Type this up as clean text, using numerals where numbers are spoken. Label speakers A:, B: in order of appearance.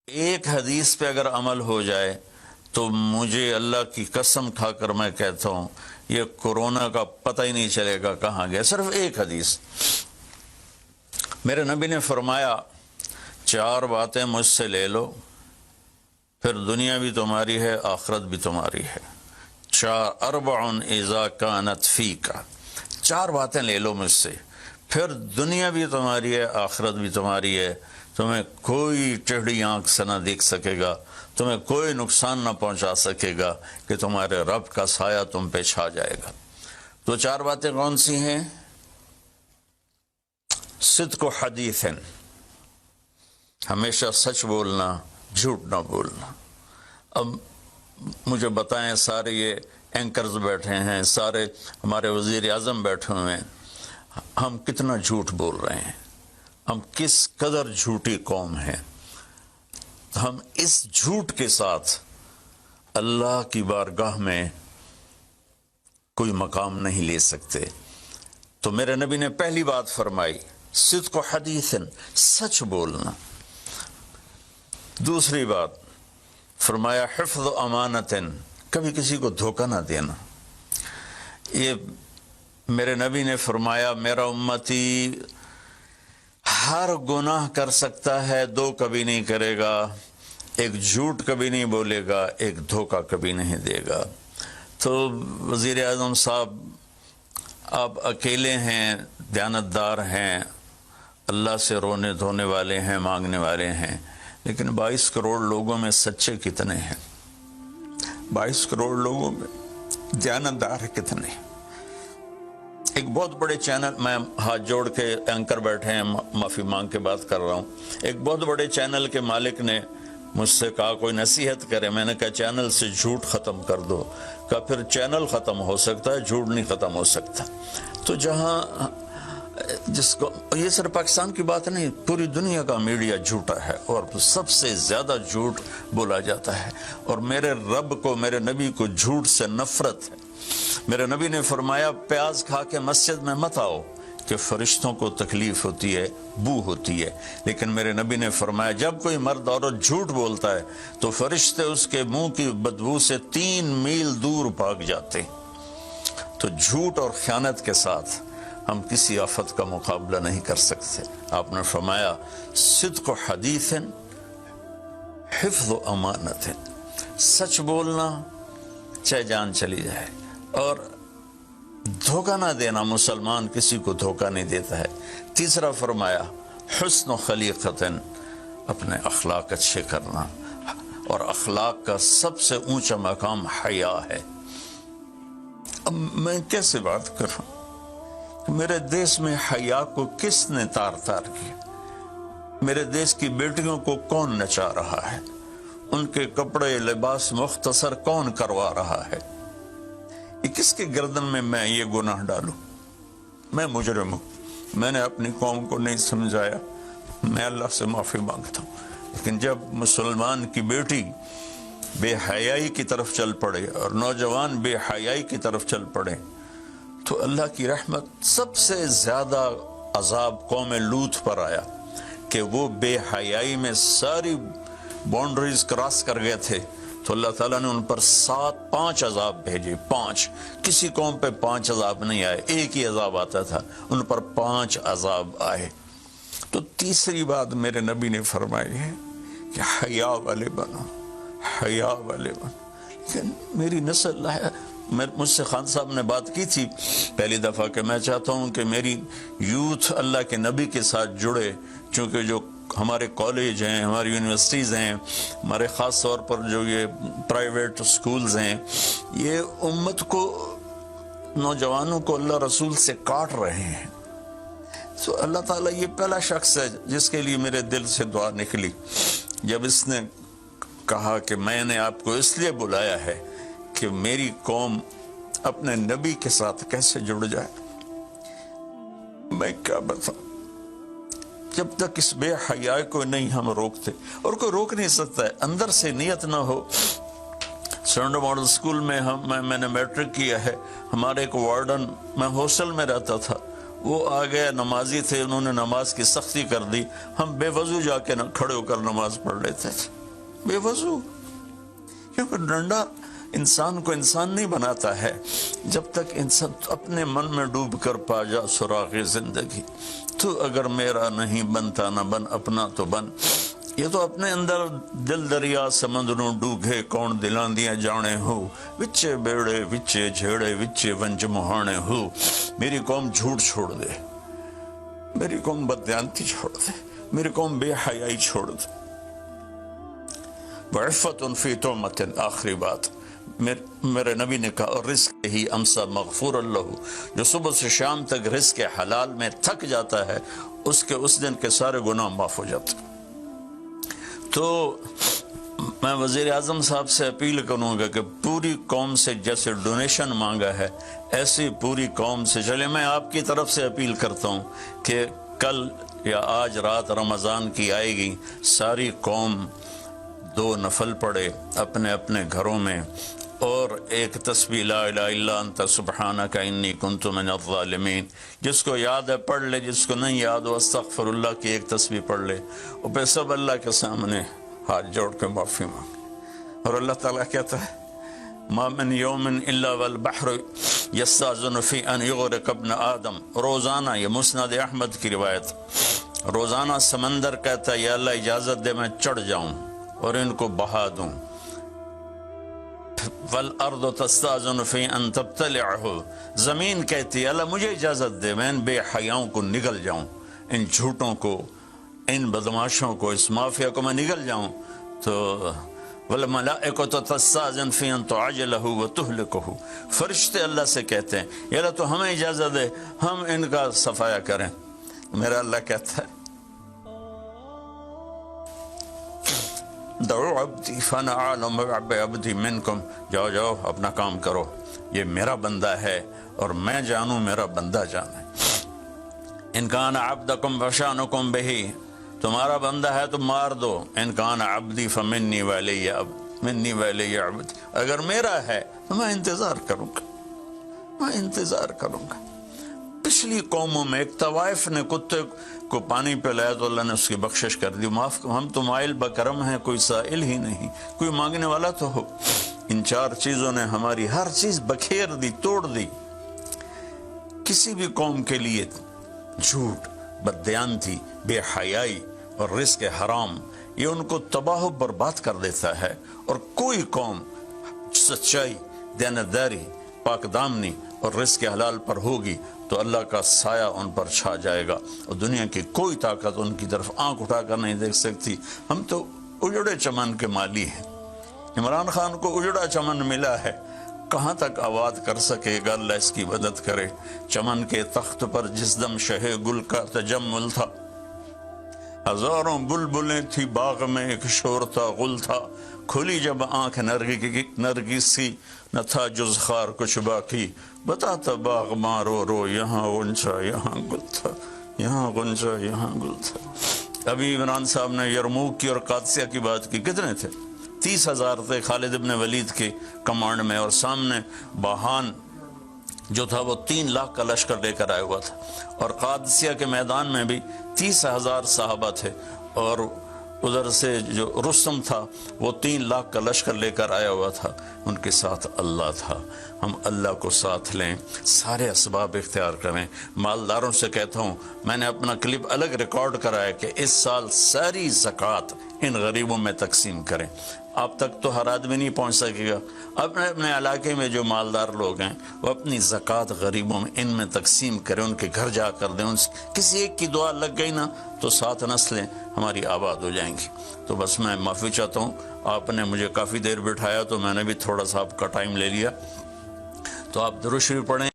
A: ایک حدیث پہ اگر عمل ہو جائے تو مجھے اللہ کی قسم کھا کر میں کہتا ہوں یہ کورونا کا پتہ ہی نہیں چلے گا کہاں گیا. صرف ایک حدیث. میرے نبی نے فرمایا 4 باتیں مجھ سے لے لو پھر دنیا بھی تمہاری ہے آخرت بھی تمہاری ہے. 4 اذا کانت فیک. 4 باتیں لے لو مجھ سے پھر دنیا بھی تمہاری ہے آخرت بھی تمہاری ہے. تمہیں کوئی ٹیڑھی آنکھ سے نہ دیکھ سکے گا, تمہیں کوئی نقصان نہ پہنچا سکے گا کہ تمہارے رب کا سایہ تم پہ چھا جائے گا. تو 4 باتیں کون سی ہیں؟ صدق و حدیث, ہمیشہ سچ بولنا, جھوٹ نہ بولنا. اب مجھے بتائیں, سارے یہ اینکرز بیٹھے ہیں, سارے ہمارے وزیر اعظم بیٹھے ہوئے ہیں, ہم کتنا جھوٹ بول رہے ہیں, ہم کس قدر جھوٹی قوم ہیں. ہم اس جھوٹ کے ساتھ اللہ کی بارگاہ میں کوئی مقام نہیں لے سکتے. تو میرے نبی نے پہلی بات فرمائی صدق و حدیث, سچ بولنا. دوسری بات فرمایا حفظ و امانت, کبھی کسی کو دھوکہ نہ دینا. یہ میرے نبی نے فرمایا میرا امتی ہر گناہ کر سکتا ہے, 2 کبھی نہیں کرے گا, ایک جھوٹ کبھی نہیں بولے گا, ایک دھوکہ کبھی نہیں دے گا. تو وزیر اعظم صاحب آپ اکیلے ہیں, دیانتدار ہیں, اللہ سے رونے دھونے والے ہیں, مانگنے والے ہیں, لیکن 22 کروڑ لوگوں میں سچے کتنے ہیں؟ 22 کروڑ لوگوں میں دیانتدار کتنے ہیں؟ ایک بہت بڑے چینل, میں ہاتھ جوڑ کے اینکر بیٹھے ہیں, معافی مانگ کے بات کر رہا ہوں, ایک بہت بڑے چینل کے مالک نے مجھ سے کہا کوئی نصیحت کرے. میں نے کہا چینل سے جھوٹ ختم کر دو. کہا پھر چینل ختم ہو سکتا ہے, جھوٹ نہیں ختم ہو سکتا. تو جہاں جس کو, یہ صرف پاکستان کی بات نہیں, پوری دنیا کا میڈیا جھوٹا ہے اور سب سے زیادہ جھوٹ بولا جاتا ہے. اور میرے رب کو, میرے نبی کو جھوٹ سے نفرت ہے. میرے نبی نے فرمایا پیاز کھا کے مسجد میں مت آؤ کہ فرشتوں کو تکلیف ہوتی ہے, بو ہوتی ہے. لیکن میرے نبی نے فرمایا جب کوئی مرد عورت جھوٹ بولتا ہے تو فرشتے اس کے منہ کی بدبو سے 3 میل دور بھاگ جاتے. تو جھوٹ اور خیانت کے ساتھ ہم کسی آفت کا مقابلہ نہیں کر سکتے. آپ نے فرمایا صدق و حدیث, حفظ و امانت, سچ بولنا چاہے جان چلی جائے, اور دھوکہ نہ دینا. مسلمان کسی کو دھوکہ نہیں دیتا ہے. تیسرا فرمایا حسن و خلیقت, اپنے اخلاق اچھے کرنا, اور اخلاق کا سب سے اونچا مقام حیا ہے. اب میں کیسے بات کروں, میرے دیش میں حیا کو کس نے تار تار کیا؟ میرے دیش کی بیٹیوں کو کون نچا رہا ہے؟ ان کے کپڑے لباس مختصر کون کروا رہا ہے؟ یہ کس کے گردن میں یہ گناہ ڈالوں؟ میں مجرم ہوں, میں نے اپنی قوم کو نہیں سمجھایا, میں اللہ سے معافی مانگتا ہوں. لیکن جب مسلمان کی بیٹی بے حیائی کی طرف چل پڑے اور نوجوان بے حیائی کی طرف چل پڑے تو اللہ کی رحمت. سب سے زیادہ عذاب قوم لوط پر آیا کہ وہ بے حیائی میں ساری باؤنڈریز کراس کر گئے تھے, تو اللہ تعالیٰ نے ان پر 5 عذاب بھیجے. 5, کسی قوم پہ 5 عذاب نہیں آئے, ایک ہی عذاب آتا تھا, ان پر 5 عذاب آئے. تو تیسری بات میرے نبی نے فرمائی ہے کہ حیا والے بنو, حیا والے بنو. میری نسل ہے, مجھ سے خان صاحب نے بات کی تھی پہلی دفعہ کہ میں چاہتا ہوں کہ میری یوتھ اللہ کے نبی کے ساتھ جڑے, چونکہ جو ہمارے کالج ہیں, ہماری یونیورسٹیز ہیں, ہمارے خاص طور پر جو یہ پرائیویٹ سکولز ہیں, یہ امت کو, نوجوانوں کو اللہ رسول سے کاٹ رہے ہیں. تو اللہ تعالیٰ یہ پہلا شخص ہے جس کے لیے میرے دل سے دعا نکلی جب اس نے کہا کہ میں نے آپ کو اس لیے بلایا ہے کہ میری قوم اپنے نبی کے ساتھ کیسے جڑ جائے. میں کیا بتاؤں, جب تک اس بے حیائی کو نہیں ہم روکتے, اور کوئی روک نہیں سکتا ہے, اندر سے نیت نہ ہو. سرنڈو ماڈل اسکول میں میں نے میٹرک کیا ہے, ہمارے ایک وارڈن, میں ہاسٹل میں رہتا تھا, وہ آ گئے نمازی تھے، انہوں نے نماز کی سختی کر دی، ہم بے وضو جا کے کھڑے ہو کر نماز پڑھ لیتے تھے، بے وضو، کیونکہ ڈنڈا انسان کو انسان نہیں بناتا ہے جب تک انسان اپنے من میں ڈوب کر پا جا سراغ زندگی۔ تو اگر میرا نہیں بنتا نہ بن، اپنا تو بن۔ یہ تو اپنے اندر دل دریا سمندروں ڈوگے کون دلاندیاں جانے ہو، وچے بیڑے وچے جھیڑے وچے ونج مہانے ہو۔ میری قوم جھوٹ چھوڑ دے، میری قوم بددیانتی چھوڑ دے، میری قوم بے حیائی چھوڑ دے۔ وعفت فی تہمت، آخری بات میرے نبی نے کہا، اور رزق ہی امسا مغفور اللہ، جو صبح سے شام تک رزق حلال میں تھک جاتا ہے اس کے اس دن کے سارے گناہ معاف ہو جاتے ہیں۔ تو میں وزیر اعظم صاحب سے اپیل کروں گا کہ پوری قوم سے جیسے ڈونیشن مانگا ہے ایسی پوری قوم سے چلے۔ میں آپ کی طرف سے اپیل کرتا ہوں کہ کل یا آج رات رمضان کی آئے گی، ساری قوم 2 نفل پڑھے اپنے اپنے گھروں میں، اور ایک تسبیح لا الہ الا انت سبحانک انی کنت من الظالمین، جس کو یاد ہے پڑھ لے، جس کو نہیں یاد ہو استغفر اللہ کی ایک تسبیح پڑھ لے، اور پھر سب اللہ کے سامنے ہاتھ جوڑ کے معافی مانگے۔ اور اللہ تعالیٰ کہتا ہے ما من یوم الا والبحر یستاذن فی ان یغرق ابن آدم، روزانہ، یہ مسند احمد کی روایت، روزانہ سمندر کہتا ہے یا اللہ اجازت دے میں چڑھ جاؤں اور ان کو بہا دوں۔ والارض تستاذن فی ان تبتلعہ، زمین کہتی ہے اللہ مجھے اجازت دے میں ان بے حیاؤں کو نگل جاؤں، ان جھوٹوں کو، ان بدماشوں کو، اس مافیا کو میں نگل جاؤں۔ تو والملائکۃ تستاذن فی ان تعجلہ وتہلکہ، فرشتے اللہ سے کہتے ہیں یا اللہ تو ہمیں اجازت دے ہم ان کا صفایا کریں۔ میرا اللہ کہتا ہے دعو عبدی فانا اعلم بعبدی منکم، جاؤ جاؤ اپنا کام کرو، یہ میرا بندہ ہے اور میں جانوں میرا بندہ جانے۔ ان کان عبدکم فشانکم بہی، تمہارا بندہ ہے تو مار دو، ان کان عبدی فمنی ولی عبد، اگر میرا ہے تو میں انتظار کروں گا، میں انتظار کروں گا۔ پچھلی قوموں میں ایک طوائف نے کتے کو پانی پلایا تو اللہ نے اس کی بخشش کر دی، معاف، ہم تو مائل بکرم ہیں، کوئی سائل ہی نہیں، کوئی مانگنے والا تو ہو۔ ان 4 چیزوں نے ہماری ہر چیز بکھیر دی، توڑ دی۔ کسی بھی قوم کے لیے جھوٹ، بددیانتی، بے حیائی اور رزق حرام یہ ان کو تباہ و برباد کر دیتا ہے، اور کوئی قوم سچائی، دیانتداری، پاک دامنی اور رزق حلال پر ہوگی تو اللہ کا سایہ ان پر چھا جائے گا، اور دنیا کی کوئی طاقت ان کی طرف آنکھ اٹھا کر نہیں دیکھ سکتی۔ ہم تو اجڑے چمن کے مالی ہیں، عمران خان کو اجڑا چمن ملا ہے، کہاں تک آباد کر سکے گا، اللہ اس کی مدد کرے۔ چمن کے تخت پر جس دم شہ گل کا تجمل تھا، ہزاروں بلبلیں تھی باغ میں، ایک شور تھا، غل تھا، کھلی جب آنکھ نرگس سی، نہ تھا جز خار کچھ باقی، بتاتا باغ ماں رو رو، یہاں غنچہ یہاں گل تھا، یہاں غنچہ یہاں گل تھا۔ ابھی عمران صاحب نے یرموک کی اور قادسیہ کی بات کی، کتنے تھے؟ 30,000 تھے خالد ابن ولید کے کمانڈ میں، اور سامنے باہان جو تھا وہ 3 لاکھ کا لشکر لے کر آیا ہوا تھا، اور قادسیہ کے میدان میں بھی 30,000 صحابہ تھے، اور ادھر سے جو رستم تھا وہ 3 لاکھ کا لشکر لے کر آیا ہوا تھا، ان کے ساتھ اللہ تھا۔ ہم اللہ کو ساتھ لیں، سارے اسباب اختیار کریں۔ مالداروں سے کہتا ہوں، میں نے اپنا کلپ الگ ریکارڈ کرایا کہ اس سال ساری زکوٰۃ ان غریبوں میں تقسیم کریں۔ آپ تک تو ہر آدمی نہیں پہنچ سکے گا، اپنے اپنے علاقے میں جو مالدار لوگ ہیں وہ اپنی زکوٰۃ غریبوں میں ان میں تقسیم کریں، ان کے گھر جا کر دیں۔ کسی ایک کی دعا لگ گئی نا تو 7 نسلیں ہماری آباد ہو جائیں گی۔ تو بس میں معافی چاہتا ہوں، آپ نے مجھے کافی دیر بٹھایا تو میں نے بھی تھوڑا سا آپ کا ٹائم لے لیا، تو آپ درود شریف پڑھیں۔